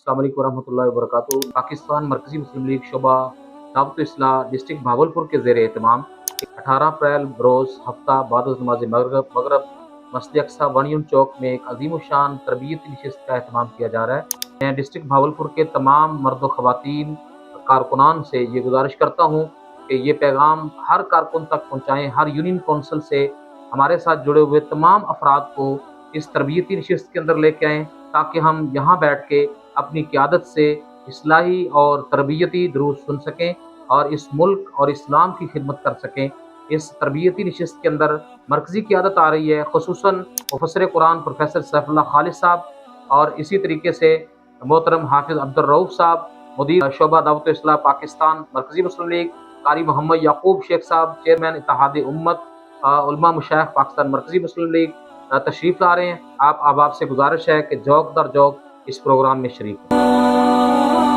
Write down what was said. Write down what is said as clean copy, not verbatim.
अस्सलाम वालेकुम वरहमतुल्लाहि वबरकातुहू। पाकिस्तान मरकज़ी मुस्लिम लीग शोबा दावत इस्लाह डिस्ट्रिक्ट भावलपुर के ज़ेर एहतमाम 18 अप्रैल बरोज़ हफ्ता बाद नमाज मगरब मस्जिद अक्सा वनियम चौक में एक अजीम शान तरबियती नशिस्त का एहतमाम किया जा रहा है। मैं डिस्ट्रिक्ट भावलपुर के तमाम मर्द ख़वातीन कारकुनान से ये गुजारिश करता हूँ कि ये पैगाम हर कारकुन तक पहुँचाएँ। हर यूनियन कौंसल से हमारे साथ जुड़े हुए तमाम अफराद को इस तरबियती नशिस्त के अंदर लेके आएँ, ताकि हम यहाँ बैठ के अपनी क़यादत से इस्लाही और तरबियती दुरूस सुन सकें और इस मुल्क और इस्लाम की खिदमत कर सकें। इस तरबियती नशिस्त के अंदर मरकज़ी क़यादत आ रही है, ख़ुसूसन मुफ़स्सिर कुरान प्रोफ़ेसर सैफुल्लाह खालिद साहब, और इसी तरीके से मोहतरम हाफ़िज़ अब्दुल रऊफ़ साहब, मुदीर शोबा दावत इस्लाह पाकिस्तान मरकज़ी मुस्लिम लीग, कारी मोहम्मद याकूब शेख साहब, चेयरमैन इत्तेहाद उम्मत उलमा मशाइख पाकिस्तान मरकज़ी मुस्लिम लीग तशरीफ़ ला रहे हैं। आप से गुजारिश है कि जौक दर जौक इस प्रोग्राम में शरीक हों।